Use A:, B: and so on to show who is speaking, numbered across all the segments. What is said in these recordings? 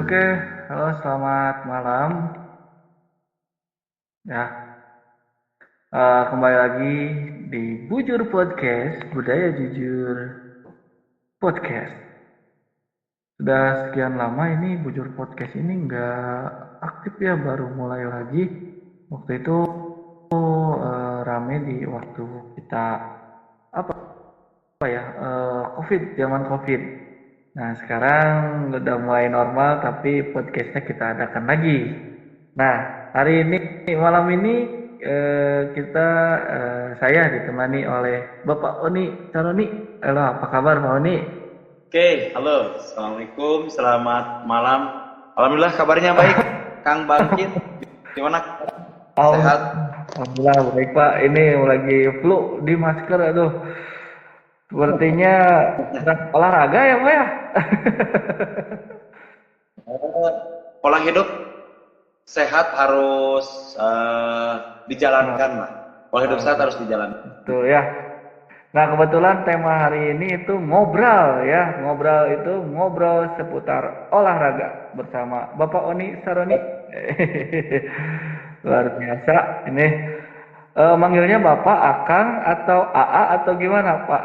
A: Oke, halo selamat malam. Ya, kembali lagi di Bujur Podcast, Budaya Jujur Podcast. Sudah sekian lama ini Bujur Podcast ini nggak aktif ya, baru mulai lagi. Waktu itu rame di waktu kita apa ya, COVID, zaman COVID. Nah, sekarang udah mulai normal, tapi podcastnya kita adakan lagi. Nah, hari ini, malam ini saya ditemani oleh Bapak Oni Caroni. Halo, apa kabar Pak Oni?
B: Oke, halo, assalamualaikum, selamat malam. Alhamdulillah kabarnya baik, Kang Bangkit. Gimana? Sehat?
A: Alhamdulillah baik Pak. Ini lagi flu di masker, aduh. Sepertinya sedang olahraga ya Pak ya?
B: Pola hidup sehat harus dijalankan lah. Pola hidup sehat harus dijalankan.
A: Betul ya. Nah, kebetulan tema hari ini itu ngobrol ya. Ngobrol seputar olahraga bersama Bapak Oni Saroni. Luar biasa. Ini manggilnya Bapak, Akang, atau AA atau gimana, Pak?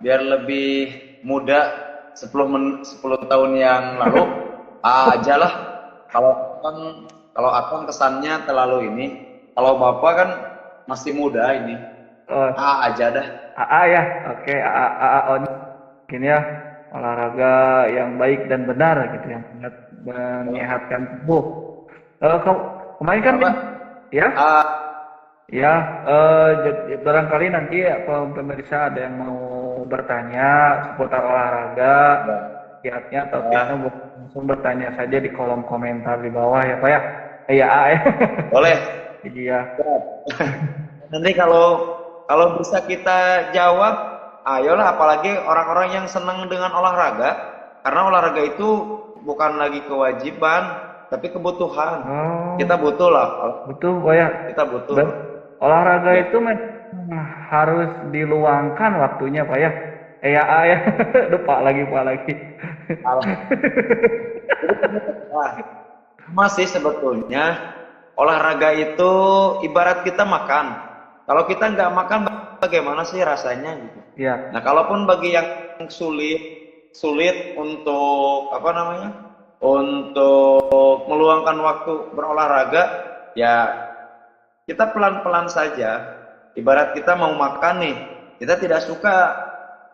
B: Biar lebih muda 10 tahun yang lalu aja lah. Kalau akang kesannya terlalu ini. Kalau bapak kan masih muda ini.
A: Oh,
B: Aja dah.
A: AA ya. Oke, AA Oni. Gini ya, olahraga yang baik dan benar gitu, yang menyehatkan tubuh. Kemarin kan
B: Apa?
A: ya,
B: Ah,
A: ya, barangkali nanti pemirsa ada yang mau bertanya seputar olahraga, kiatnya atau tidaknya, langsung bertanya saja di kolom komentar di bawah ya Pak ya. Iya, ya.
B: boleh.
A: Iya.
B: Nanti kalau bisa kita jawab, ayolah, apalagi orang-orang yang senang dengan olahraga, karena olahraga itu bukan lagi kewajiban, tapi kebutuhan.
A: Oh,
B: Kita butuh lah,
A: betul Pak ya.
B: kita butuh.
A: Olahraga
B: Ya.
A: itu harus diluangkan waktunya Pak ya. Ya. Lupa lagi Pak lagi.
B: Wah, masih sebetulnya olahraga itu ibarat kita makan. Kalau kita nggak makan, bagaimana sih rasanya gitu?
A: Ya.
B: Nah, kalaupun bagi yang sulit sulit untuk apa namanya? Untuk meluangkan waktu berolahraga, ya kita pelan-pelan saja. Ibarat kita mau makan nih, kita tidak suka,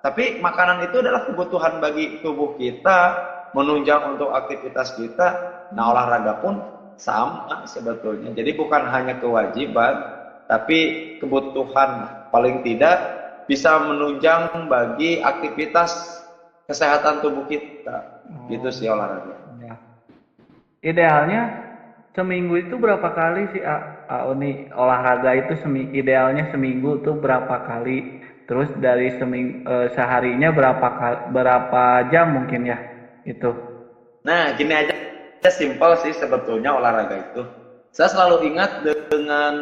B: tapi makanan itu adalah kebutuhan bagi tubuh kita, menunjang untuk aktivitas kita. Nah, olahraga pun sama sebetulnya. Jadi bukan hanya kewajiban, tapi kebutuhan. Paling tidak bisa menunjang bagi aktivitas kesehatan tubuh kita. Gitu sih olahraga.
A: Ya. Idealnya seminggu itu berapa kali sih Oni, olahraga itu idealnya seminggu tuh berapa kali? Terus dari seharinya berapa jam mungkin ya itu?
B: Nah, gini aja simpel sih sebetulnya olahraga itu. Saya selalu ingat dengan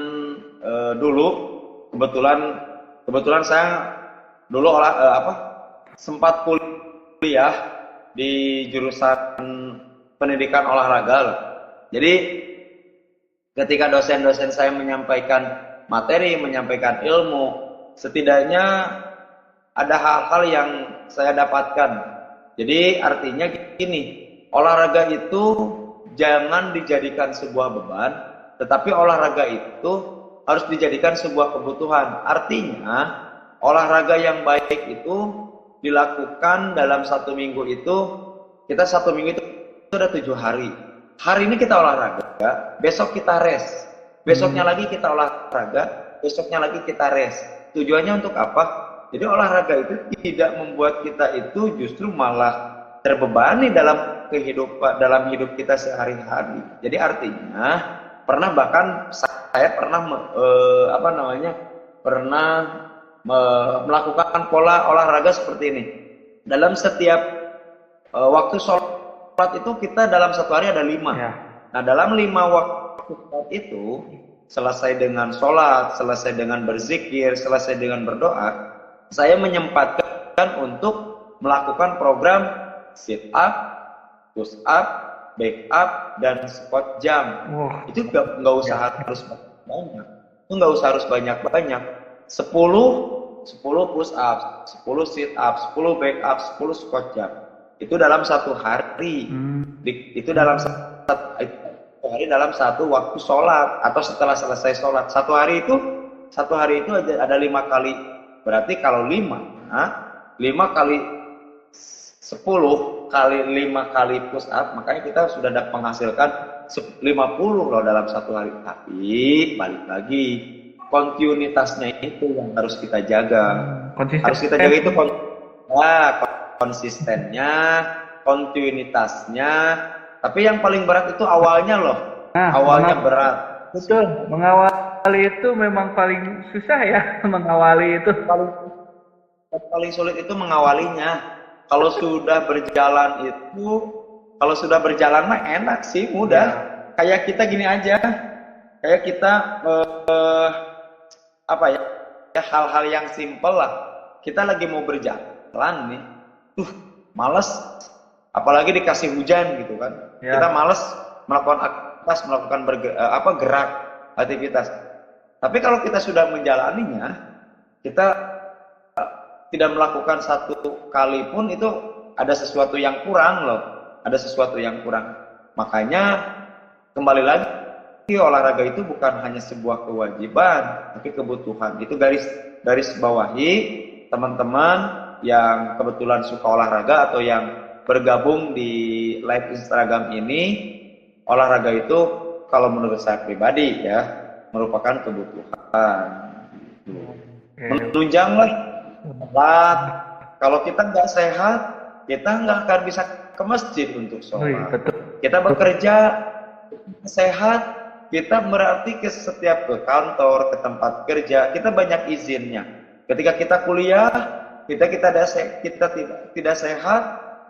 B: dulu kebetulan saya dulu sempat kuliah di jurusan pendidikan olahraga loh. Jadi ketika dosen-dosen saya menyampaikan materi, menyampaikan ilmu, setidaknya ada hal-hal yang saya dapatkan. Jadi artinya gini, olahraga itu jangan dijadikan sebuah beban, tetapi olahraga itu harus dijadikan sebuah kebutuhan. Artinya, olahraga yang baik itu dilakukan dalam 1 minggu itu, kita 1 minggu itu ada 7 hari. Hari ini kita olahraga, besok kita rest. Besoknya lagi kita olahraga, besoknya lagi kita rest. Tujuannya untuk apa? Jadi olahraga itu tidak membuat kita itu justru malah terbebani dalam hidup kita sehari-hari. Jadi artinya bahkan saya pernah melakukan pola olahraga seperti ini. Dalam setiap waktu sholat itu kita dalam 1 hari ada 5.
A: Ya.
B: Nah, dalam 5 waktu sholat itu, selesai dengan sholat, selesai dengan berzikir, selesai dengan berdoa, saya menyempatkan untuk melakukan program sit up, push up, backup, dan squat jam.
A: Wah,
B: Itu nggak usah
A: ya.
B: harus banyak. Itu nggak usah harus banyak-banyak. 10 10 push up, 10 sit up, 10 back up, 10 squat jump. Itu dalam satu hari.
A: Hmm.
B: Itu dalam satu hari, dalam satu waktu sholat atau setelah selesai sholat. Satu hari itu ada 5 kali. Berarti kalau 5 kali 10 kali 5 kali push up, makanya kita sudah dapat menghasilkan 50 loh dalam satu hari. Tapi balik lagi, kontinuitasnya itu yang harus kita jaga.
A: Konsisten.
B: Harus kita jaga itu konsistennya, kontinuitasnya. Tapi yang paling berat itu awalnya loh.
A: Nah,
B: Awalnya berat.
A: betul, mengawali itu memang paling susah ya, mengawali itu.
B: Paling sulit itu mengawalinya. Kalau sudah berjalan mah enak sih, mudah. Kayak kita gini aja. Kayak kita hal-hal yang simpel lah. Kita lagi mau berjalan nih, males, apalagi dikasih hujan gitu kan.
A: Ya.
B: Kita males melakukan gerak aktivitas. Tapi kalau kita sudah menjalaninya, kita tidak melakukan satu kali pun, itu ada sesuatu yang kurang loh. Ada sesuatu yang kurang. Makanya kembali lagi, olahraga itu bukan hanya sebuah kewajiban, tapi kebutuhan. Itu garis bawahi teman-teman yang kebetulan suka olahraga atau yang bergabung di live Instagram ini. Olahraga itu kalau menurut saya pribadi ya, merupakan kebutuhan. Menunjanglah. Kalau kita nggak sehat, kita nggak akan bisa ke masjid untuk sholat. Kita bekerja sehat, kita berarti ke kantor, ke tempat kerja, kita banyak izinnya. Ketika kita kuliah, kita tidak sehat,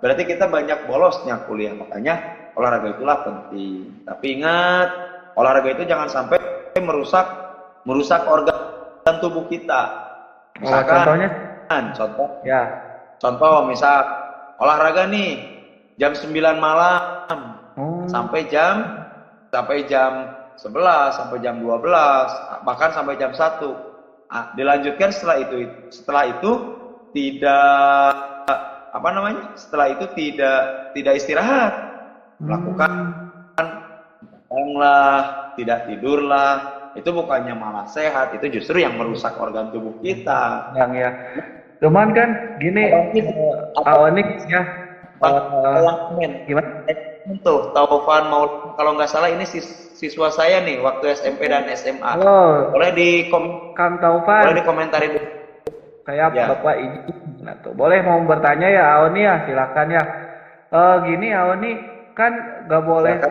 B: berarti kita banyak bolosnya kuliah. Makanya olahraga itulah penting. Tapi ingat, olahraga itu jangan sampai merusak organ tubuh kita. Misalkan, contoh misal olahraga nih jam 9 malam sampai jam 11, sampai jam 12, bahkan sampai jam 1. Dilanjutkan setelah itu tidak istirahat, melakukan tidak tidurlah. Itu bukannya malah sehat, itu justru yang merusak organ tubuh kita.
A: Ya. Cuman kan gini, Onyx ya. Gimana?
B: Tuh, Taufan mau, kalau nggak salah ini siswa saya nih waktu SMP dan SMA. Boleh
A: Kang Taufan.
B: Boleh dikomentari dulu.
A: Kayak Bapak izin. Nah, tuh. Boleh mau bertanya ya, Aoni ya, silakan ya. Gini Aoni, kan nggak boleh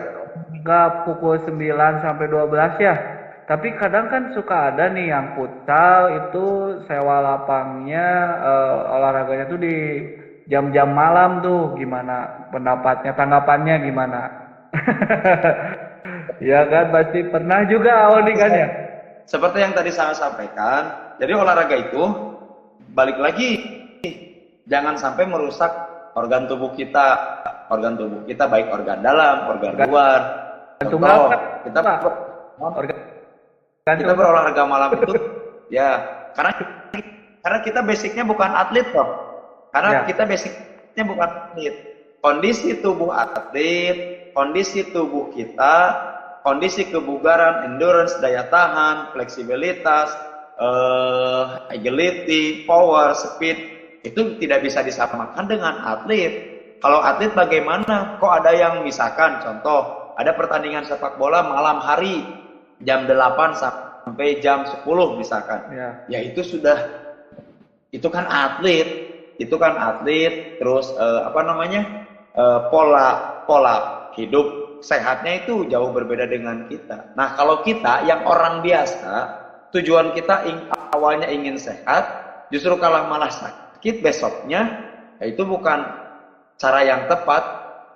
A: nggak pukul 9 sampai 12 ya. Tapi kadang kan suka ada nih yang futsal itu sewa lapangnya, olahraganya tuh di jam-jam malam tuh. Gimana pendapatnya, tanggapannya gimana? Ya kan, pasti pernah juga Aoni kan ya?
B: Seperti yang tadi saya sampaikan, jadi olahraga itu balik lagi, jangan sampai merusak organ tubuh kita baik organ dalam, organ luar. Contoh, kita berolahraga malam itu ya karena kita basicnya bukan atlet toh. Kita basicnya bukan atlet. Kondisi tubuh atlet, kondisi tubuh kita, kondisi kebugaran, endurance, daya tahan, fleksibilitas, agility, power, speed, itu tidak bisa disamakan dengan atlet. Kalau atlet bagaimana? Kok ada yang misalkan contoh, ada pertandingan sepak bola malam hari jam 8 sampai jam 10 misalkan. Ya itu kan atlet. Terus pola hidup sehatnya itu jauh berbeda dengan kita. Nah, kalau kita yang orang biasa, tujuan kita awalnya ingin sehat, justru malah sakit besoknya, itu bukan cara yang tepat.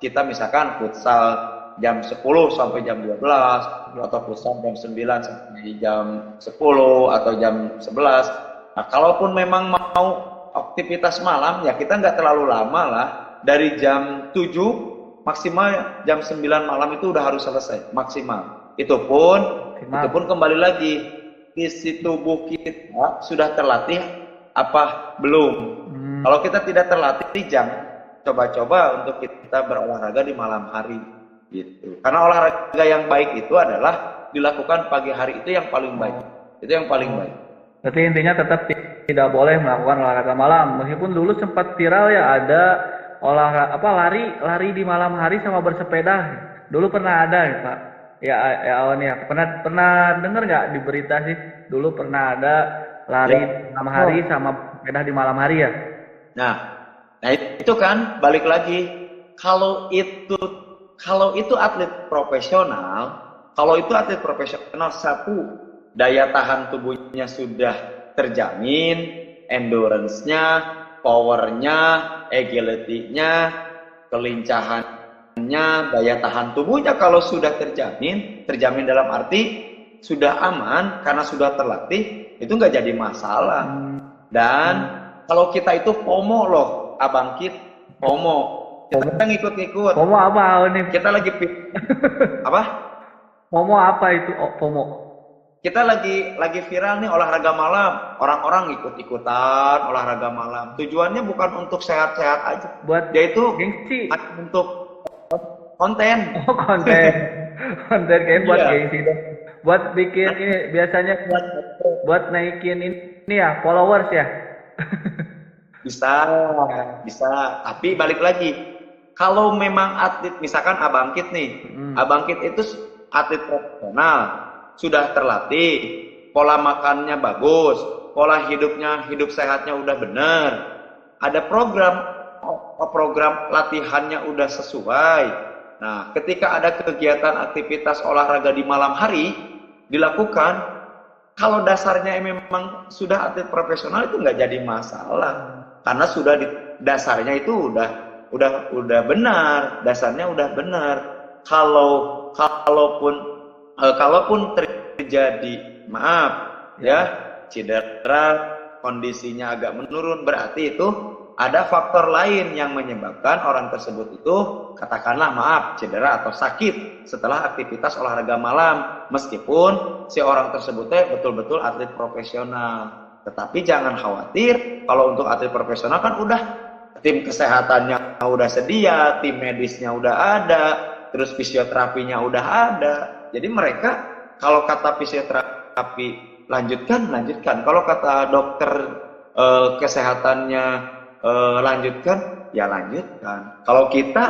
B: Kita misalkan futsal jam 10 sampai jam 12, atau futsal jam 9 sampai jam 10 atau jam 11. Nah, kalaupun memang mau aktivitas malam, ya kita nggak terlalu lama lah, dari jam 7 maksimal jam 9 malam itu udah harus selesai, maksimal. Itu pun kembali lagi, isi tubuh kita sudah terlatih apa belum. Kalau kita tidak terlatih, jangan coba-coba untuk kita berolahraga di malam hari gitu. Karena olahraga yang baik itu adalah dilakukan pagi hari, itu yang paling baik. Itu yang paling baik.
A: Berarti intinya tetap tidak boleh melakukan olahraga malam. Meskipun dulu sempat viral ya, ada lari di malam hari sama bersepeda. Dulu pernah ada ya, Pak. Ya Awan ya. Pernah dengar nggak di berita sih? Dulu pernah ada lari di malam hari sama bersepeda di malam hari ya.
B: Nah itu kan balik lagi, kalau itu atlet profesional, satu, daya tahan tubuhnya sudah terjamin, endurance-nya, power-nya, agility-nya, kelincahannya, daya tahan tubuhnya kalau sudah terjamin dalam arti sudah aman karena sudah terlatih, itu nggak jadi masalah. Dan kalau kita itu FOMO loh, Abang Kit, FOMO. Kita ngikut-ngikut.
A: FOMO apa nih?
B: Kita lagi apa?
A: FOMO apa itu? FOMO.
B: Kita lagi viral nih olahraga malam. Orang-orang ikut-ikutan olahraga malam. Tujuannya bukan untuk sehat-sehat aja. Dia itu
A: gengsi.
B: Untuk konten.
A: Oh, konten. Konten kayak buat gengsi dong. Buat bikin ini biasanya buat naikin ini ya, followers ya.
B: Bisa. Tapi balik lagi, kalau memang atlet, misalkan Abang Kit nih, Abang Kit itu atlet profesional, sudah terlatih, pola makannya bagus, pola hidup sehatnya udah bener, ada program latihannya udah sesuai. Nah, ketika ada kegiatan aktivitas olahraga di malam hari dilakukan, kalau dasarnya memang sudah atlet profesional itu nggak jadi masalah. Karena sudah dasarnya itu udah benar, dasarnya udah benar. Kalaupun terjadi cedera, kondisinya agak menurun, berarti itu ada faktor lain yang menyebabkan orang tersebut itu katakanlah cedera atau sakit setelah aktivitas olahraga malam, meskipun si orang tersebutnya betul-betul atlet profesional. Tetapi jangan khawatir, kalau untuk atlet profesional kan udah tim kesehatannya udah sedia, tim medisnya udah ada, terus fisioterapinya udah ada. Jadi mereka kalau kata fisioterapi lanjutkan. Kalau kata dokter kesehatannya lanjutkan, ya lanjutkan. Kalau kita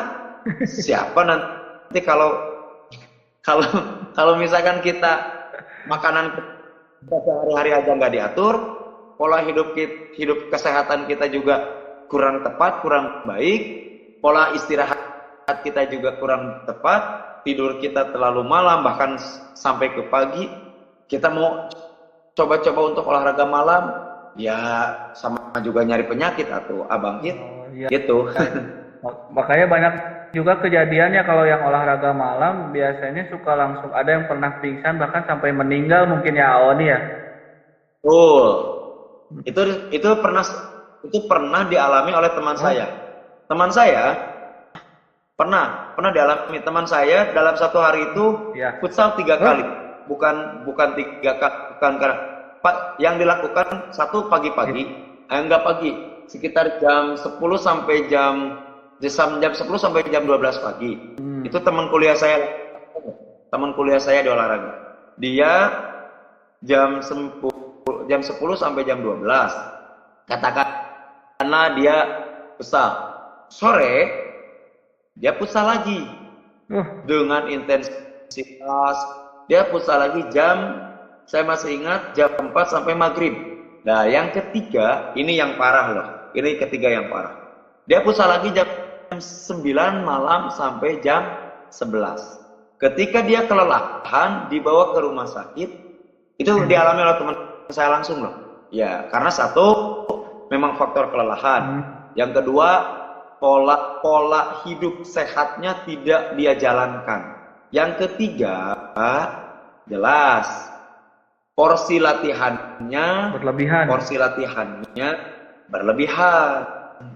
B: siapa nanti kalau misalkan kita makanan sehari-hari aja nggak diatur, pola hidup kesehatan kita juga kurang tepat, kurang baik, pola istirahat kita juga kurang tepat, tidur kita terlalu malam bahkan sampai ke pagi, kita mau coba-coba untuk olahraga malam, ya sama juga nyari penyakit atau Abang Kit, gitu.
A: Makanya banyak juga kejadiannya kalau yang olahraga malam biasanya suka langsung ada yang pernah pingsan bahkan sampai meninggal mungkin ya Awani ya.
B: Itu pernah dialami oleh teman saya. Teman saya pernah dialami. Teman saya dalam satu hari itu futsal 3 kali. Bukan 3 kali, bukan karena yang dilakukan satu pagi-pagi, enggak pagi, sekitar jam 10 sampai jam 10 sampai jam 12 pagi. Itu teman kuliah saya di olahraga. Dia jam 10 sampai jam 12. Katakanlah dia futsal. Sore dia futsal lagi. Dengan intensitas dia futsal lagi saya masih ingat jam 4 sampai maghrib. Nah, yang ketiga, ini yang parah loh. Ini ketiga yang parah. Dia futsal lagi jam 9 malam sampai jam 11. Ketika dia kelelahan dibawa ke rumah sakit, itu dialami oleh teman saya langsung loh. Ya, karena satu memang faktor kelelahan. Yang kedua, pola hidup sehatnya tidak dia jalankan. Yang ketiga, jelas porsi latihannya berlebihan.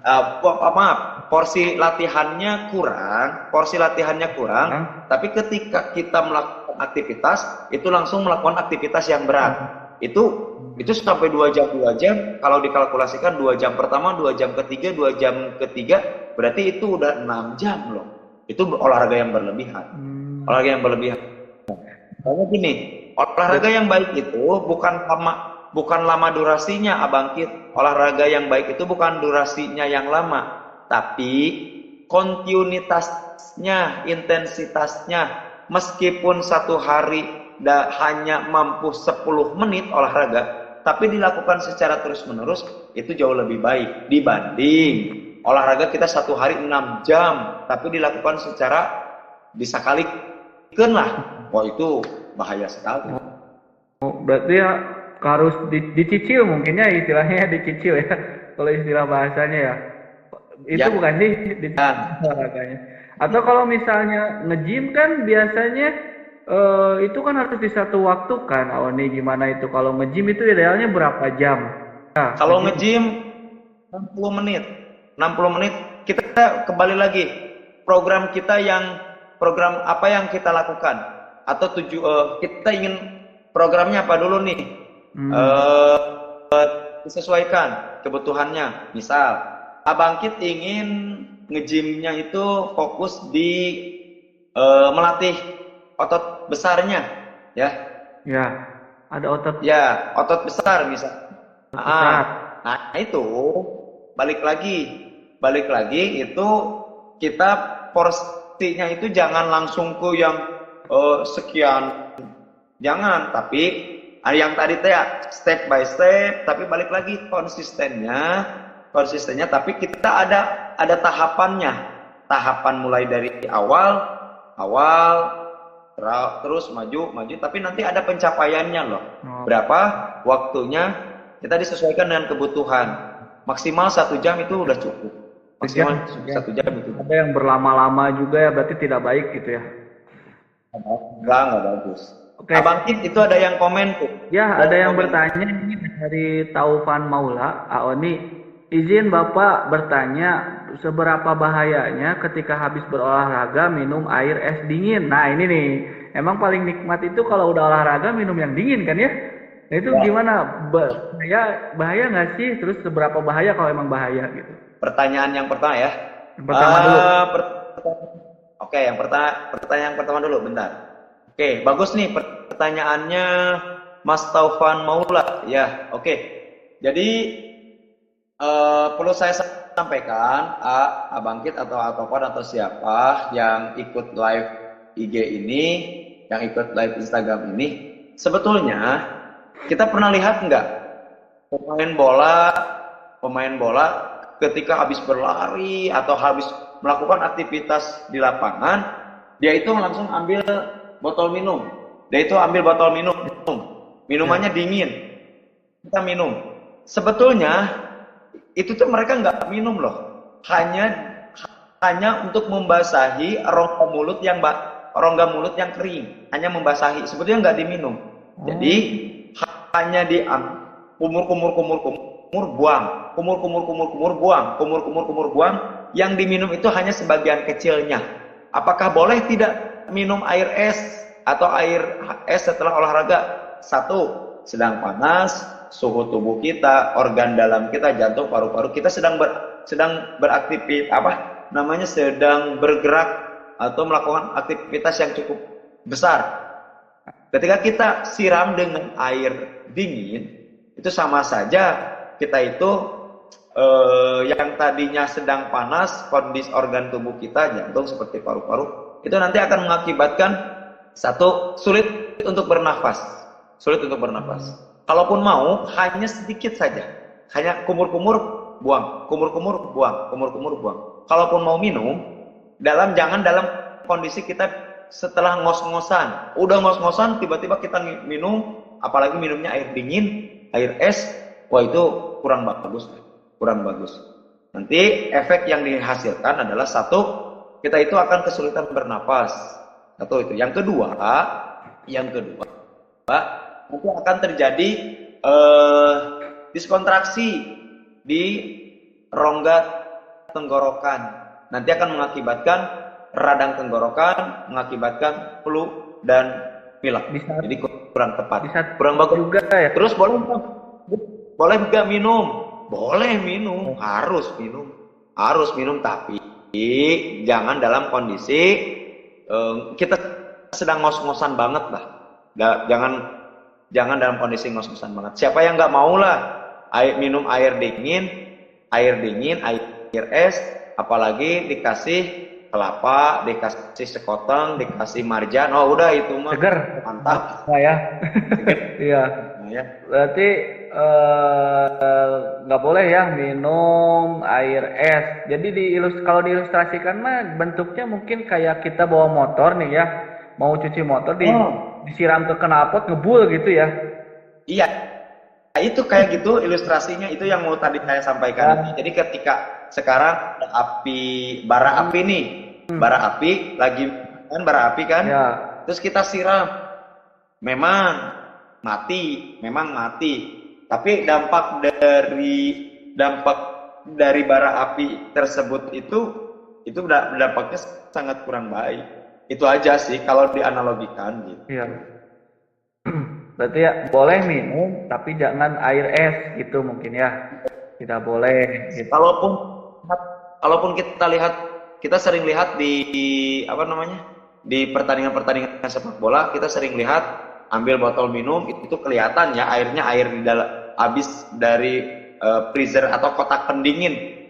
B: maaf, porsi latihannya kurang, tapi ketika kita melakukan aktivitas, itu langsung melakukan aktivitas yang berat. Itu sampai 2 jam, kalau dikalkulasikan 2 jam pertama, 2 jam ketiga, 2 jam ketiga, berarti itu udah 6 jam loh. Itu olahraga yang berlebihan. Olahraga yang berlebihan. Karena gini, olahraga yang baik itu bukan lama durasinya, Abangkit. Olahraga yang baik itu bukan durasinya yang lama, tapi kontinuitasnya, intensitasnya. Meskipun satu hari hanya mampu 10 menit olahraga, tapi dilakukan secara terus-menerus, itu jauh lebih baik dibanding olahraga kita satu hari 6 jam, tapi dilakukan secara disakalikan lah. Wah, itu bahaya sekali.
A: Berarti ya harus dicicil, mungkin ya istilahnya, dicicil ya, kalau istilah bahasanya ya. Itu bukan di olahraganya. Atau kalau misalnya nge-gym kan biasanya itu kan harus di satu waktu kan. Nih gimana itu kalau nge-gym itu idealnya berapa jam?
B: Kalau nge-gym 60 menit. Kita kembali lagi program apa yang kita lakukan, atau kita ingin programnya apa dulu nih. Disesuaikan kebutuhannya. Misal Abangkit ingin nge-gymnya itu fokus di melatih otot besarnya, ya.
A: Ya, ada otot.
B: Ya, otot besar misal. Nah, itu balik lagi itu kita porsinya itu jangan langsung ke yang sekian. Jangan, tapi yang tadi ya step by step, tapi balik lagi konsistennya, tapi kita ada tahapannya. Tahapan mulai dari awal terus maju, tapi nanti ada pencapaiannya loh. Berapa waktunya kita disesuaikan dengan kebutuhan. Maksimal 1 jam itu udah cukup. Maksimal 1 jam itu.
A: Ada yang berlama-lama juga ya, berarti tidak baik gitu ya.
B: Enggak bagus. Abangkit itu ada yang komen tuh.
A: Ya, ada yang bertanya ini dari Taufan Maula. Oni, izin Bapak bertanya, seberapa bahayanya ketika habis berolahraga minum air es dingin? Nah ini nih, emang paling nikmat itu kalau udah olahraga minum yang dingin kan ya? Nah itu gimana? Bahaya nggak sih? Terus seberapa bahaya kalau emang bahaya gitu?
B: Pertanyaan yang pertama ya.
A: Yang pertama dulu.
B: Oke, pertanyaan yang pertama dulu, bentar. Oke, bagus nih pertanyaannya Mas Taufan Maula. Ya, oke. Jadi perlu saya sampaikan, Abangkit atau Taufan atau siapa yang ikut live IG ini, yang ikut live Instagram ini, sebetulnya kita pernah lihat nggak pemain bola ketika habis berlari atau habis melakukan aktivitas di lapangan, dia itu langsung ambil botol minum. Minumannya dingin. Kita minum. Sebetulnya itu tuh mereka nggak minum loh. Hanya untuk membasahi rongga mulut yang kering. Hanya membasahi. Sebetulnya nggak diminum. Jadi hanya kumur, buang. Kumur, buang. Yang diminum itu hanya sebagian kecilnya. Apakah boleh tidak minum air es atau air es setelah olahraga? 1, sedang panas, suhu tubuh kita, organ dalam kita, jantung, paru-paru kita sedang beraktivitas, sedang bergerak atau melakukan aktivitas yang cukup besar. Ketika kita siram dengan air dingin, itu sama saja kita itu yang tadinya sedang panas, kondisi organ tubuh kita, jantung seperti paru-paru, itu nanti akan mengakibatkan sulit untuk bernafas. Kalaupun mau, hanya sedikit saja, hanya kumur-kumur buang. Kalaupun mau minum, jangan dalam kondisi kita setelah ngos-ngosan. Udah ngos-ngosan, tiba-tiba kita minum, apalagi minumnya air dingin, air es, wah itu kurang bagus. Nanti efek yang dihasilkan adalah 1, kita itu akan kesulitan bernapas. 1 itu. Yang kedua, nanti akan terjadi diskontraksi di rongga tenggorokan. Nanti akan mengakibatkan radang tenggorokan, mengakibatkan flu dan pilek. Jadi kurang tepat. Kurang bagus
A: juga ya.
B: Terus boleh nggak minum? Boleh minum, harus minum, tapi jangan dalam kondisi kita sedang ngos-ngosan banget lah. Jangan dalam kondisi ngos-ngosan banget. Siapa yang nggak mau lah minum air dingin, air es, apalagi dikasih kelapa, dikasih sekoteng, dikasih marjan, oh udah itu mah
A: seger,
B: mantap.
A: Nah, ya. Iya. Berarti nggak boleh ya minum air es. Jadi kalau diilustrasikan mah bentuknya mungkin kayak kita bawa motor nih ya, mau cuci motor disiram ke knalpot ngebul gitu ya.
B: Iya, itu kayak gitu ilustrasinya, itu yang mau tadi saya sampaikan. Jadi ketika sekarang ada bara api lagi kan, bara api kan, terus kita siram, memang mati, tapi dampak dari bara api tersebut itu dampaknya sangat kurang baik. Itu aja sih kalau dianalogikan gitu.
A: Iya. Berarti ya boleh minum tapi jangan air es gitu mungkin ya. Tidak boleh gitu.
B: Kalaupun kita sering lihat di pertandingan sepak bola, kita sering lihat ambil botol minum itu kelihatan ya air di dalam, habis dari freezer atau kotak pendingin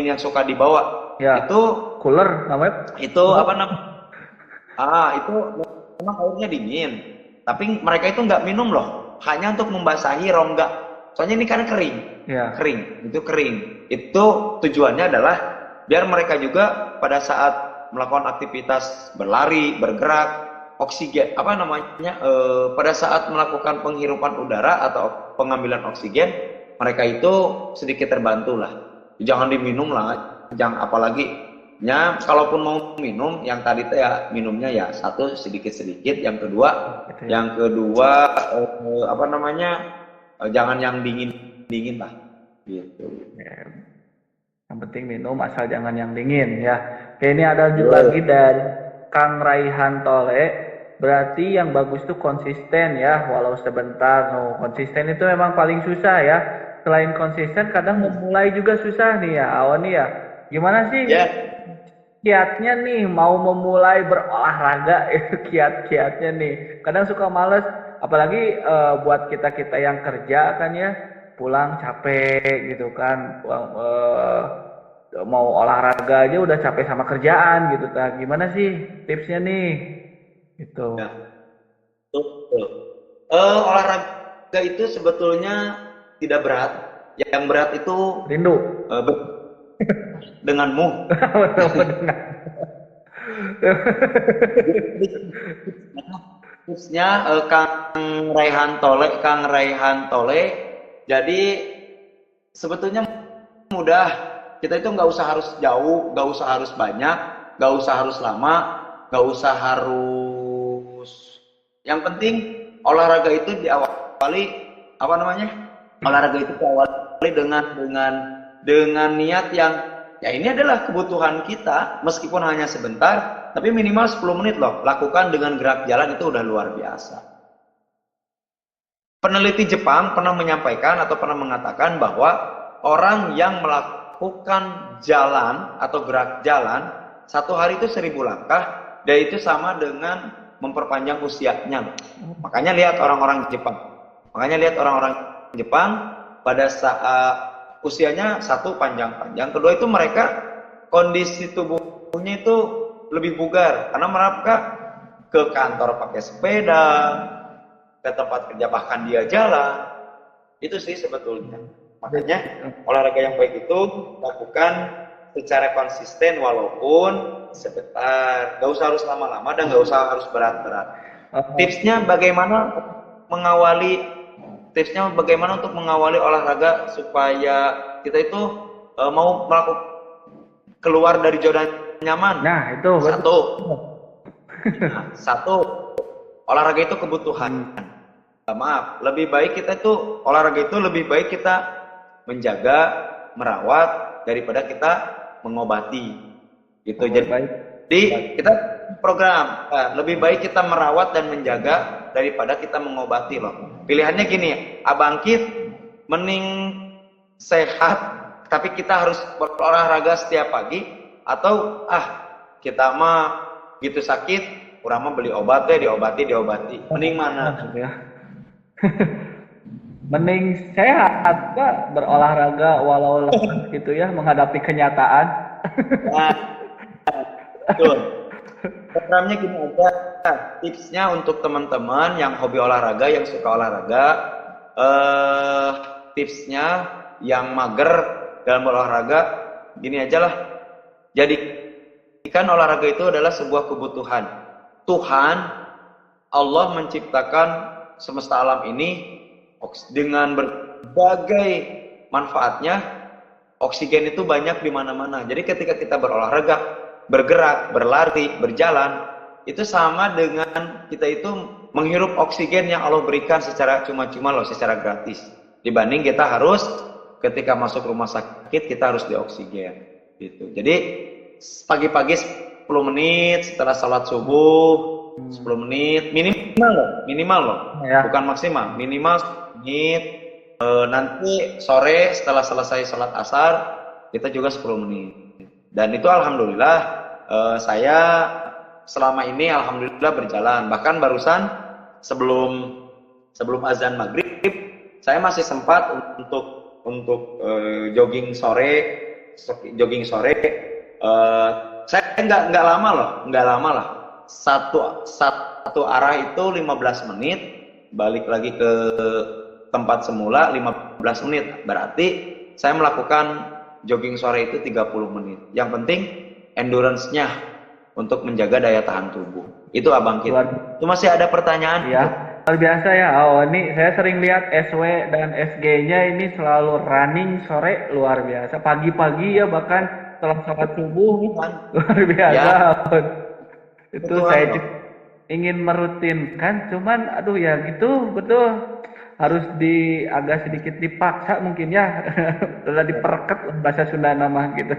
B: yang suka dibawa.
A: Ya,
B: itu
A: cooler namanya.
B: Itu apa namanya? Itu memang airnya dingin. Tapi mereka itu nggak minum loh, hanya untuk membasahi rongga. Soalnya ini kan kering. Kering. Itu tujuannya adalah biar mereka juga pada saat melakukan aktivitas berlari, bergerak, oksigen, pada saat melakukan penghirupan udara atau pengambilan oksigen, mereka itu sedikit terbantu lah. Jangan diminum lah, jangan apalagi. Ya, kalaupun mau minum, yang tadi ya minumnya ya satu sedikit-sedikit, yang kedua jangan yang dingin lah, gitu.
A: Yang penting minum asal jangan yang dingin ya. Oke, ini ada lagi dari Kang Raihan Tole. Berarti yang bagus tuh konsisten ya, walau sebentar. Konsisten itu memang paling susah ya. Selain konsisten, kadang memulai juga susah nih ya, Awan nih ya. Gimana sih? Kiatnya nih mau memulai berolahraga itu kiatnya nih. Kadang suka males, apalagi buat kita yang kerja kan ya, pulang capek gitu kan, mau olahraga aja udah capek sama kerjaan gitu. Gimana sih tipsnya nih? Gitu.
B: Olahraga itu sebetulnya tidak berat. Yang berat itu
A: rindu
B: denganmu. Tipsnya Kang Raihan Tole. Jadi sebetulnya mudah. Kita itu nggak usah harus jauh, nggak usah harus banyak, nggak usah harus lama, nggak usah harus. Yang penting olahraga itu diawali olahraga itu diawali dengan niat yang ya ini adalah kebutuhan kita, meskipun hanya sebentar, tapi minimal 10 menit loh. Lakukan dengan gerak jalan, itu udah luar biasa. Peneliti Jepang pernah menyampaikan atau pernah mengatakan bahwa orang yang melakukan jalan atau gerak jalan satu hari itu 1000 langkah, dan itu sama dengan memperpanjang usianya. Makanya lihat orang-orang Jepang pada saat usianya satu panjang-panjang, kedua itu mereka kondisi tubuhnya itu lebih bugar karena mereka ke kantor pakai sepeda, ke tempat kerja bahkan dia jalan. Itu sih sebetulnya. Makanya olahraga yang baik itu lakukan secara konsisten walaupun sebentar. Gak usah harus lama-lama dan gak usah harus berat-berat. Tipsnya bagaimana untuk mengawali olahraga supaya kita itu mau melakukan keluar dari zona nyaman.
A: Nah, itu
B: satu, olahraga itu kebutuhan. Lebih baik kita menjaga, merawat, daripada kita mengobati. Gitu.
A: Oh, baik.
B: Jadi kita program lebih baik kita merawat dan menjaga daripada kita mengobati loh. Pilihannya gini, Abang Kit mending sehat tapi kita harus berolahraga setiap pagi, atau kita mah gitu sakit kurang mah beli obat diobati. Mending mana?
A: Ya. Mending sehat Pak, berolahraga walau lemas gitu ya, menghadapi kenyataan.
B: Nah, betul. Programnya gini aja, tipsnya untuk teman-teman yang hobi olahraga, yang suka olahraga, tipsnya yang mager dalam olahraga, gini aja lah. Jadikan olahraga itu adalah sebuah kebutuhan. Tuhan, Allah menciptakan semesta alam ini dengan berbagai manfaatnya. Oksigen itu banyak di mana-mana. Jadi ketika kita berolahraga, bergerak, berlari, berjalan, itu sama dengan kita itu menghirup oksigen yang Allah berikan secara cuma-cuma loh, secara gratis. Dibanding kita harus ketika masuk rumah sakit kita harus dioksigen gitu. Jadi pagi-pagi 10 menit setelah salat subuh, 10 menit minimal loh. Ya. Bukan maksimal, minimal 10 menit. Nanti sore setelah selesai sholat asar kita juga 10 menit. Dan itu alhamdulillah saya selama ini alhamdulillah berjalan. Bahkan barusan sebelum azan maghrib saya masih sempat untuk jogging sore. Saya nggak lama lah. Satu arah itu 15 menit, balik lagi ke tempat semula 15 menit. Berarti saya melakukan jogging sore itu 30 menit. Yang penting endurance-nya untuk menjaga daya tahan tubuh. Itu Abang Kit. Itu masih ada pertanyaan?
A: Ya, luar biasa ya. Oh, ini saya sering lihat SW dan SG-nya ini selalu running sore, luar biasa. Pagi-pagi ya, bahkan setelah sholat subuh, luar biasa. Ya. Itu betul, saya ingin merutinkan, cuman aduh ya gitu, betul. Harus agak sedikit dipaksa mungkin ya, udah diperket bahasa Sunda nama gitu.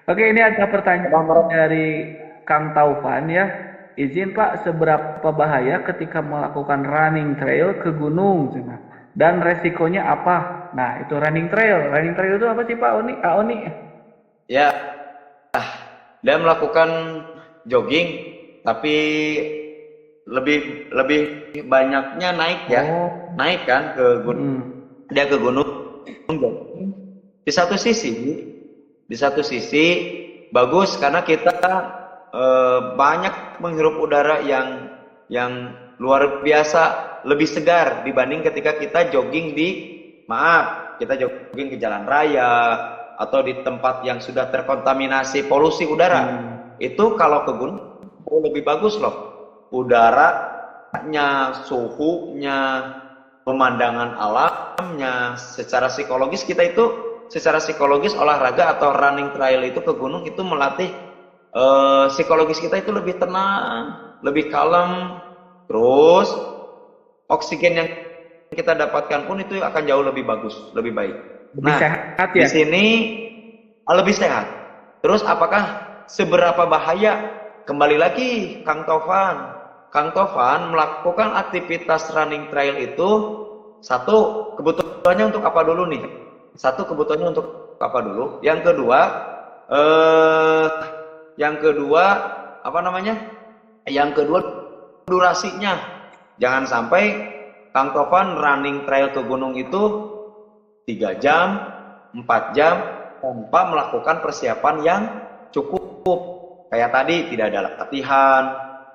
A: Oke, ini ada pertanyaan dari Kang Taufan ya. Izin Pak, seberapa bahaya ketika melakukan running trail ke gunung? Dan resikonya apa? Nah, itu running trail. Running trail itu apa sih Pak Oni?
B: Ya, dia melakukan jogging, tapi lebih banyaknya naik ya. Naik kan ke gunung. Dia ke gunung. Di satu sisi bagus karena kita banyak menghirup udara yang luar biasa, lebih segar dibanding ketika kita jogging kita jogging ke jalan raya atau di tempat yang sudah terkontaminasi polusi udara. Itu kalau ke gunung lebih bagus loh. Udaranya, suhunya, pemandangan alamnya, secara psikologis olahraga atau running trail itu ke gunung itu melatih psikologis kita itu lebih tenang, lebih kalem, terus oksigen yang kita dapatkan pun itu akan jauh lebih bagus, lebih baik.
A: Lebih sehat ya?
B: Di sini lebih sehat. Terus apakah seberapa bahaya? Kembali lagi Kang Tovan melakukan aktivitas running trail itu satu kebutuhannya untuk apa dulu nih? Yang kedua durasinya. Jangan sampai Kang Tovan running trail ke gunung itu 3 jam, 4 jam tanpa melakukan persiapan yang cukup. Kayak tadi tidak ada latihan,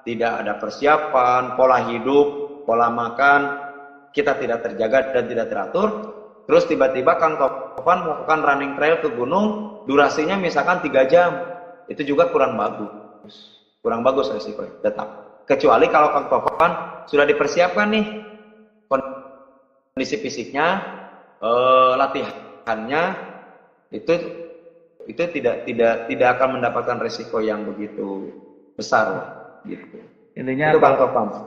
B: tidak ada persiapan, pola hidup, pola makan, kita tidak terjaga dan tidak teratur. Terus tiba-tiba Kang Tovan melakukan running trail ke gunung, durasinya misalkan 3 jam. Itu juga kurang bagus resikonya tetap. Kecuali kalau Kang Tovan sudah dipersiapkan nih kondisi fisiknya, latihannya, itu tidak akan mendapatkan resiko yang begitu besar lah, gitu.
A: Intinya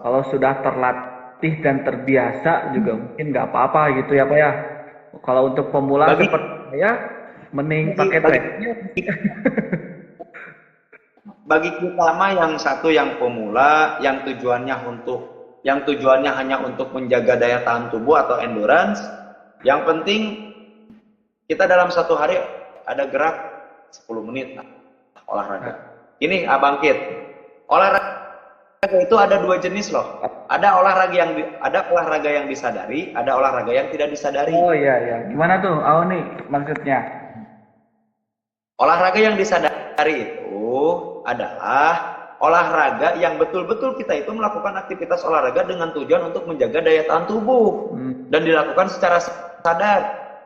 A: kalau sudah terlatih dan terbiasa juga mungkin nggak apa-apa gitu ya Pak ya. Kalau untuk pemula seperti saya Mending pakai
B: bagi
A: treadmill.
B: bagi kita mah yang satu yang pemula, yang tujuannya hanya untuk menjaga daya tahan tubuh atau endurance. Yang penting kita dalam satu hari ada gerak 10 menit olahraga. Ini Abang Kit. Olahraga itu ada dua jenis loh. Ada olahraga yang disadari, ada olahraga yang tidak disadari.
A: Oh iya ya. Gimana tuh? Nih maksudnya.
B: Olahraga yang disadari itu adalah olahraga yang betul-betul kita itu melakukan aktivitas olahraga dengan tujuan untuk menjaga daya tahan tubuh dan dilakukan secara sadar.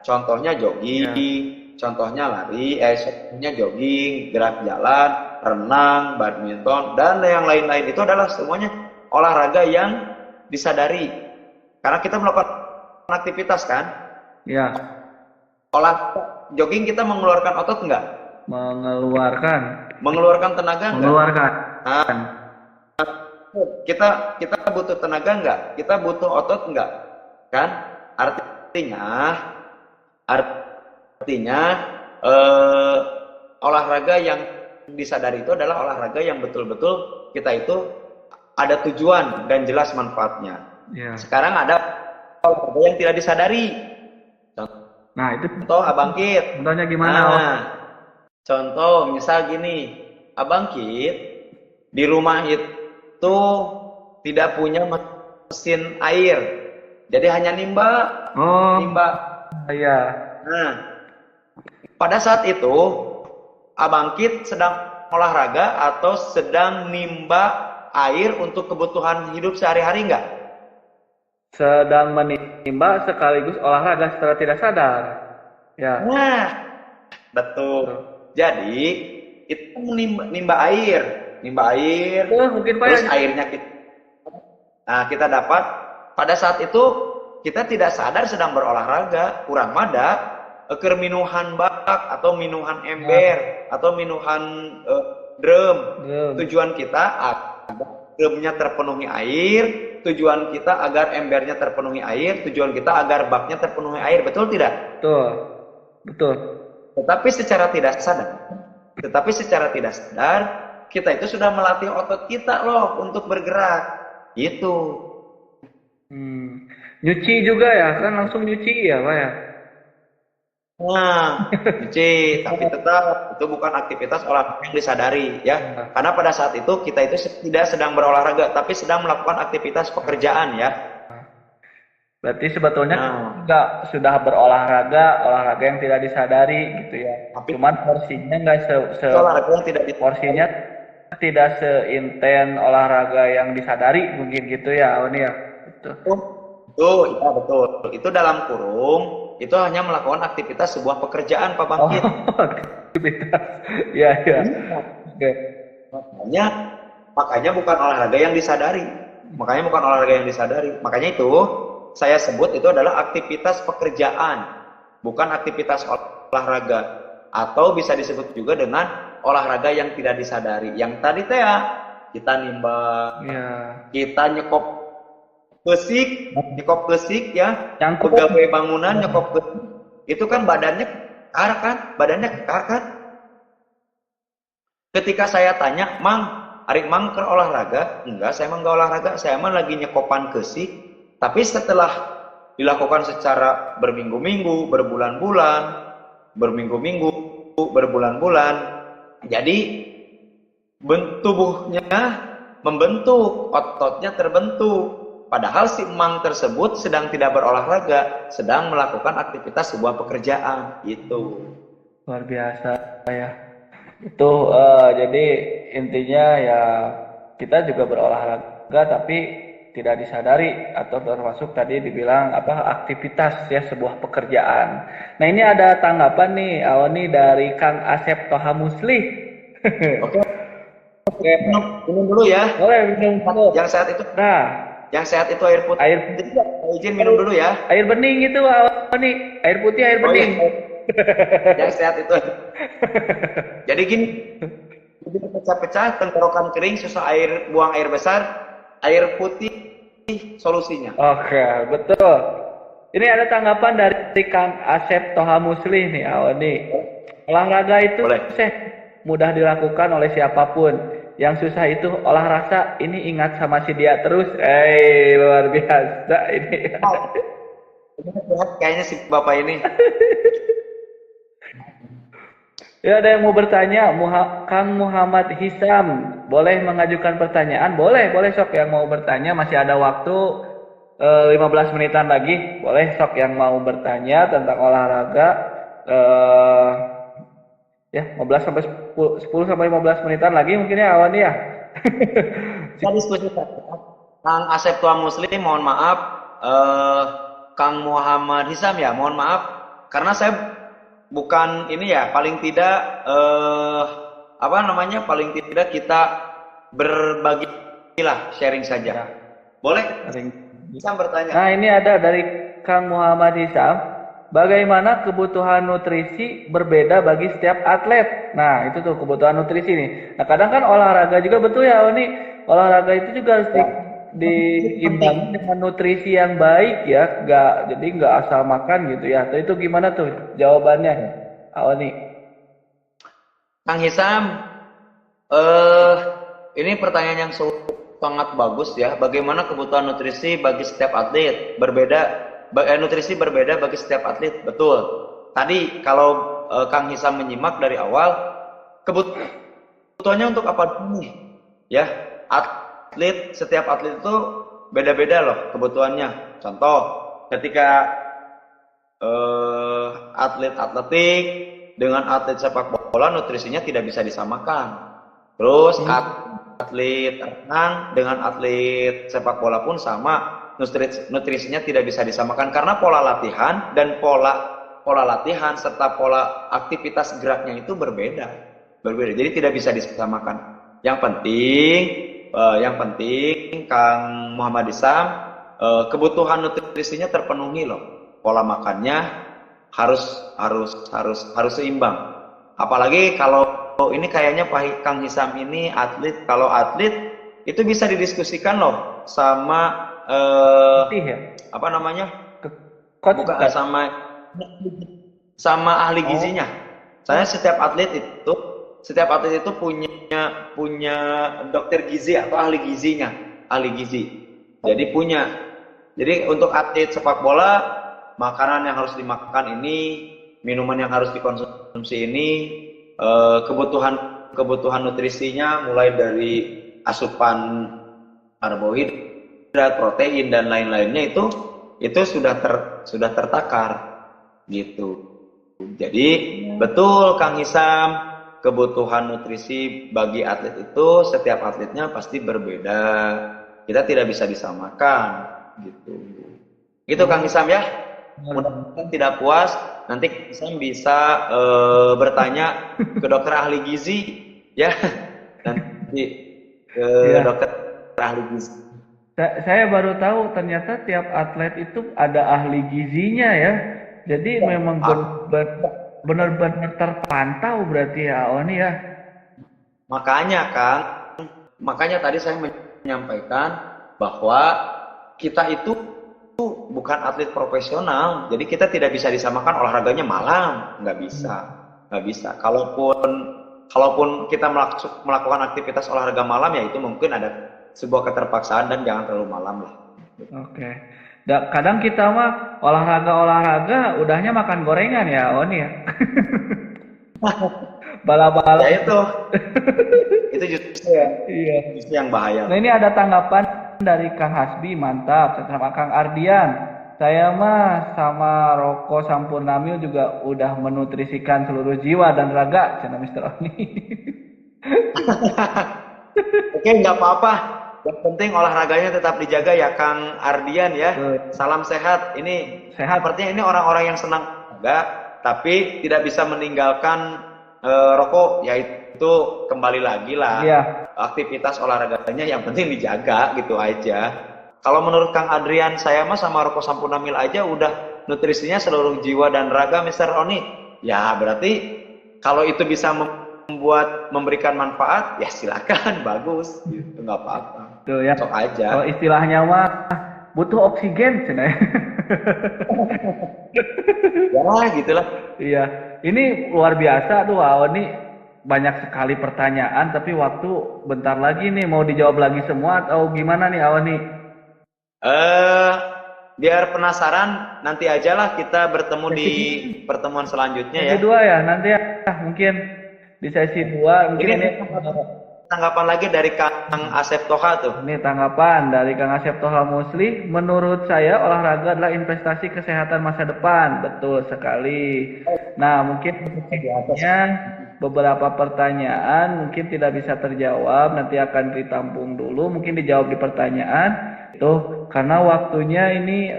B: Contohnya jogging, contohnya lari, contohnya jogging, gerak jalan, renang, badminton, dan yang lain-lain. Itu adalah semuanya olahraga yang disadari. Karena kita melakukan aktivitas kan?
A: Ya.
B: Jogging kita mengeluarkan otot enggak? Mengeluarkan tenaga enggak?
A: Mengeluarkan.
B: Kita butuh tenaga enggak? Kita butuh otot enggak? Kan? Artinya olahraga yang disadari itu adalah olahraga yang betul-betul kita itu ada tujuan dan jelas manfaatnya.
A: Ya.
B: Sekarang ada olahraga yang tidak disadari.
A: Nah, itu
B: contoh Abang Kit.
A: Contohnya gimana?
B: Contoh misal gini, Abang Kit di rumah itu tidak punya mesin air, jadi hanya nimba. Iya. Nah, pada saat itu Abang Kit sedang olahraga atau sedang nimba air untuk kebutuhan hidup sehari-hari enggak?
A: Sedang menimba sekaligus olahraga secara tidak sadar. Ya.
B: Nah, betul. Jadi itu nimba air,
A: mungkin
B: terus airnya kita dapat. Pada saat itu kita tidak sadar sedang berolahraga, kurang mada keur minuhan bak atau minuhan ember atau minuhan drum. Tujuan kita agar drumnya terpenuhi air, tujuan kita agar embernya terpenuhi air, tujuan kita agar baknya terpenuhi air. Betul tidak? Betul. Tetapi secara tidak sadar kita itu sudah melatih otot kita loh untuk bergerak. Itu.
A: Nyuci juga ya, kan langsung nyuci ya, Pak ya?
B: Nah, nyuci, tapi tetap itu bukan aktivitas olahraga yang disadari ya. Karena pada saat itu kita itu tidak sedang berolahraga, tapi sedang melakukan aktivitas pekerjaan ya.
A: Berarti sebetulnya sudah olahraga yang tidak disadari gitu ya. Cuman porsinya nggak
B: olahraga yang
A: porsinya tidak seinten olahraga yang disadari mungkin gitu ya, Oni ya.
B: Betul. Itu dalam kurung itu hanya melakukan aktivitas sebuah pekerjaan, Pak Bangkit.
A: Aktivitas. Ya. Oke.
B: Makanya bukan olahraga yang disadari. Makanya itu saya sebut itu adalah aktivitas pekerjaan, bukan aktivitas olahraga. Atau bisa disebut juga dengan olahraga yang tidak disadari. Yang tadi kita nimba, kita nyekop kesik ya, pegawai bangunan nyekop kesik, itu kan badannya kekar kan. Ketika saya tanya, Arik Mang ke olahraga? Enggak, saya emang enggak olahraga, saya emang lagi nyekopan kesik. Tapi setelah dilakukan secara berminggu-minggu, berbulan-bulan, jadi tubuhnya membentuk, ototnya terbentuk. Padahal si Mang tersebut sedang tidak berolahraga, sedang melakukan aktivitas sebuah pekerjaan. Itu
A: luar biasa ya. Itu jadi intinya ya kita juga berolahraga tapi tidak disadari atau termasuk tadi dibilang aktivitas ya, sebuah pekerjaan. Nah, ini ada tanggapan nih Awani dari Kang Asep Toha Muslih.
B: Oke, minum dulu ya.
A: Boleh minum dulu.
B: Yang sehat itu air putih. Izin minum dulu ya.
A: Air bening itu Awani, air putih, air bening.
B: Yang sehat itu. Jadi gini, pecah-pecah, tenggorokan kering, susah buang air besar, air putih solusinya.
A: Oke, betul. Ini ada tanggapan dari Kang Asep Toha Musli nih, nih. Olahraga itu
B: Boleh.
A: mudah dilakukan oleh siapapun. Yang susah itu olah rasa. Ini ingat sama si dia terus. Luar biasa ini.
B: Kayaknya si Bapak ini.
A: Ya, ada yang mau bertanya, Kang Muhammad Hisam, boleh mengajukan pertanyaan? Boleh, boleh sok yang mau bertanya, masih ada waktu 15 menitan lagi. Boleh sok yang mau bertanya tentang olahraga. Eh, ya, 15 sampai 10 sampai 15 menitan lagi mungkin ya Awan ya.
B: Kita diskusi Kang Asep Tua Muslim, mohon maaf. Kang Muhammad Hisam ya, mohon maaf. Karena saya bukan ini ya, paling tidak apa namanya, paling tidak kita berbagi lah, sharing saja. Boleh? Bisa bertanya.
A: Nah, ini ada dari Kang Muhammad Hisam. Bagaimana kebutuhan nutrisi berbeda bagi setiap atlet? Nah, itu tuh kebutuhan nutrisi nih. Nah, kadang kan olahraga juga betul ya, Oni. Olahraga itu juga harus diimbangi dengan nutrisi yang baik ya, nggak asal makan gitu ya. Itu gimana tuh jawabannya, Oni?
B: Kang Hisam, ini pertanyaan yang sangat bagus ya. Bagaimana kebutuhan nutrisi bagi setiap atlet berbeda? Nutrisi berbeda bagi setiap atlet, betul. Tadi kalau Kang Hisam menyimak dari awal, kebutuhannya untuk apa dulu? Ya, setiap atlet itu beda-beda loh kebutuhannya. Contoh, ketika atlet atletik dengan atlet sepak bola nutrisinya tidak bisa disamakan. Terus atlet renang dengan atlet sepak bola pun sama, nutrisinya tidak bisa disamakan karena pola latihan dan pola latihan serta pola aktivitas geraknya itu berbeda. Jadi tidak bisa disamakan. Yang penting Kang Muhammad Isam, kebutuhan nutrisinya terpenuhi loh. Pola makannya harus seimbang. Apalagi kalau ini kayaknya Pak Kang Hisam ini atlet. Kalau atlet itu bisa didiskusikan loh sama apa namanya? Bukan sama ahli gizinya. Saya setiap atlet itu punya dokter gizi atau ahli gizinya, ahli gizi. Jadi untuk atlet sepak bola, makanan yang harus dimakan ini, minuman yang harus dikonsumsi ini, kebutuhan nutrisinya mulai dari asupan karbohidrat, protein dan lain-lainnya itu sudah tertakar gitu. Jadi betul Kang Hisam, kebutuhan nutrisi bagi atlet itu setiap atletnya pasti berbeda. Kita tidak bisa disamakan gitu. Gitu Kang Hisam ya. Mudah-mudahan tidak puas, nanti Hisam bisa bertanya ke dokter ahli gizi ya. Nanti ke dokter ahli gizi.
A: Saya baru tahu ternyata tiap atlet itu ada ahli gizinya ya. Jadi memang benar-benar terpantau berarti ya, Oni ya.
B: Makanya tadi saya menyampaikan bahwa kita itu bukan atlet profesional, jadi kita tidak bisa disamakan olahraganya malam, nggak bisa. Kalaupun kita melakukan aktivitas olahraga malam ya itu mungkin ada sebuah keterpaksaan dan jangan terlalu malam lah.
A: Oke. Kadang kita mah olahraga udahnya makan gorengan ya, Oni ya. Bala-bala.
B: Ya itu justru ya. Iya. Justru yang bahaya.
A: Nah, ini ada tanggapan dari Kang Hasbi, mantap. Sama Kang Ardian. Saya mah sama Roko Sampurnamil juga udah menutrisikan seluruh jiwa dan raga, cina Mr. Oni.
B: Oke, nggak apa-apa. Yang penting olahraganya tetap dijaga ya Kang Ardian ya. Salam sehat. Ini sepertinya ini orang-orang yang senang olahraga tapi tidak bisa meninggalkan rokok, yaitu kembali lagi lah. Iya. Aktivitas olahraganya yang penting dijaga gitu aja. Kalau menurut Kang Adrian, saya mah sama Roko Sampurnamil aja udah nutrisinya seluruh jiwa dan raga Mr. Oni. Ya berarti kalau itu bisa memberikan manfaat, ya silakan, bagus, gitu, nggak apa-apa. Tuh ya. Sok aja. Kalau istilahnya mah butuh oksigen, cina. Ya, gitulah.
A: Iya, ini luar biasa tuh Aon nih, banyak sekali pertanyaan tapi waktu bentar lagi nih, mau dijawab lagi semua atau gimana nih Aon nih?
B: Eh, biar penasaran, nanti aja lah kita bertemu di
A: Sesi,
B: pertemuan selanjutnya
A: sesi
B: ya.
A: dua ya nanti ya, mungkin di sesi dua mungkin
B: Ini
A: ini.
B: tanggapan lagi dari Kang Asep Toha tuh.
A: Ini tanggapan dari Kang Asep Toha Musli. Menurut saya olahraga adalah investasi kesehatan masa depan. Betul sekali. Nah, mungkin
B: Di atas.
A: beberapa pertanyaan mungkin tidak bisa terjawab. Nanti akan ditampung dulu. Mungkin dijawab di pertanyaan. Tuh, karena waktunya ini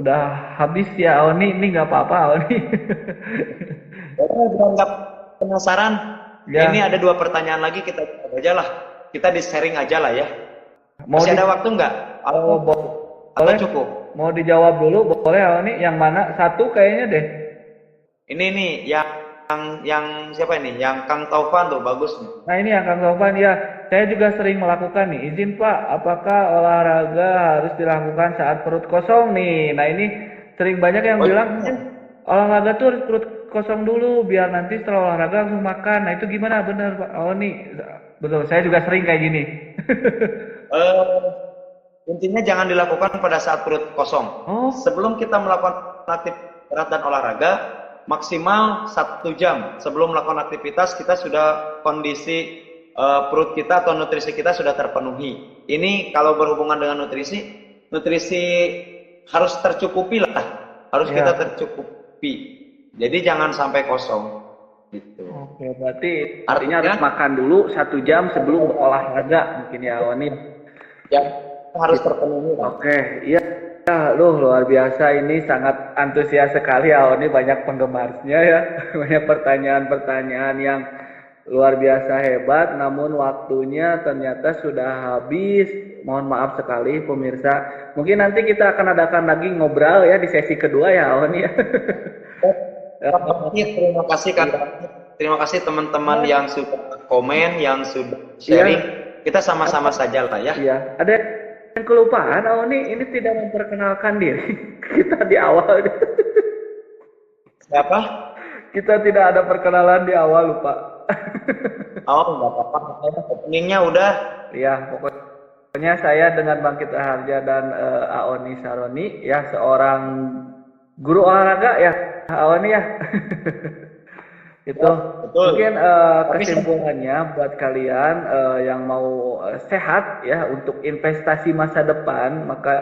A: udah habis ya, Oni. Ini nggak apa-apa, Oni.
B: Biar nggak penasaran,
A: Ya,
B: ini ada 2 pertanyaan lagi, kita jawab aja lah. Kita di sharing aja lah ya.
A: mau
B: Masih
A: di,
B: ada waktu nggak?
A: oh,
B: Atau
A: boleh,
B: cukup?
A: mau dijawab dulu, boleh, Oni. Yang mana? Satu kayaknya deh.
B: Ini nih yang siapa ini? Yang Kang Taufan tuh bagus nih.
A: Nah ini ya Kang Sofan, ya saya juga sering melakukan nih. Izin Pak, apakah olahraga harus dilakukan saat perut kosong nih? Nah ini sering banyak yang
B: Oh,
A: bilang, olahraga tuh harus perut kosong dulu, biar nanti setelah olahraga langsung makan. Nah itu gimana? Bener Pak? Oh nih, betul. Saya juga sering kayak gini.
B: eh, intinya jangan dilakukan pada saat perut kosong.
A: Oh,
B: Sebelum kita melakukan aktivitas berat dan olahraga, maksimal 1 jam sebelum melakukan aktivitas kita sudah kondisi perut kita atau nutrisi kita sudah terpenuhi. Ini kalau berhubungan dengan nutrisi harus tercukupi lah, harus kita
A: ya.
B: tercukupi. Jadi jangan sampai kosong, gitu.
A: Oke, berarti artinya harus
B: Artinya
A: makan dulu 1 jam sebelum berolahraga mungkin ya, Oni.
B: ya harus terpenuhi lah.
A: Oke, iya. Ya, luar biasa ini sangat antusias sekali ya, ini banyak penggemarnya ya, banyak pertanyaan-pertanyaan yang luar biasa hebat, namun waktunya ternyata sudah habis. Mohon maaf sekali pemirsa. Mungkin nanti kita akan adakan lagi ngobrol ya di sesi kedua ya, Awan ya.
B: Terima kasih Kak. Terima kasih teman-teman yang sudah komen, yang sudah
A: Iya,
B: sharing. Kita sama-sama saja lah ya.
A: iya. Ada yang kelupaan, Awan ini tidak memperkenalkan diri kita di awal.
B: Siapa?
A: Kita tidak ada perkenalan di awal, lupa.
B: Oh, nggak apa-apa. Openingnya udah.
A: Ya, pokoknya saya dengan Bang Kita Harja dan Aoni Saroni ya, seorang guru olahraga ya, Aoni ya. Itu
B: Betul.
A: mungkin
B: Tapi
A: kesimpulannya buat kalian yang mau sehat ya untuk investasi masa depan, maka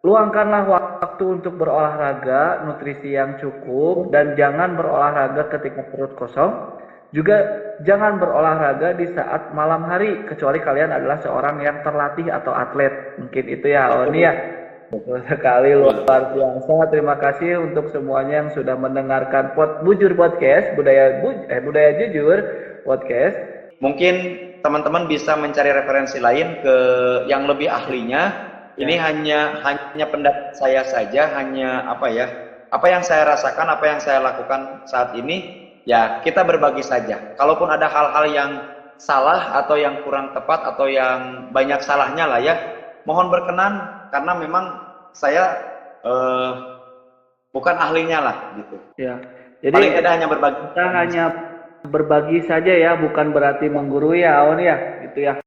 A: luangkanlah waktu untuk berolahraga, nutrisi yang cukup, dan jangan berolahraga ketika perut kosong. Juga jangan berolahraga di saat malam hari, kecuali kalian adalah seorang yang terlatih atau atlet. Mungkin itu ya, Oni ya. Betul sekali, luar biasa. Terima kasih untuk semuanya yang sudah mendengarkan Bujur Podcast, budaya jujur podcast.
B: mungkin teman-teman bisa mencari referensi lain ke yang lebih ahlinya. Ini hanya pendapat saya saja, hanya apa ya? Apa yang saya rasakan, apa yang saya lakukan saat ini, ya kita berbagi saja. Kalaupun ada hal-hal yang salah atau yang kurang tepat atau yang banyak salahnya lah ya, mohon berkenan karena memang saya bukan ahlinya lah gitu.
A: Ya,
B: Paling
A: jadi
B: tidak hanya berbagi.
A: kita hanya berbagi saja ya, bukan berarti menggurui ya, Aon ya, gitu ya.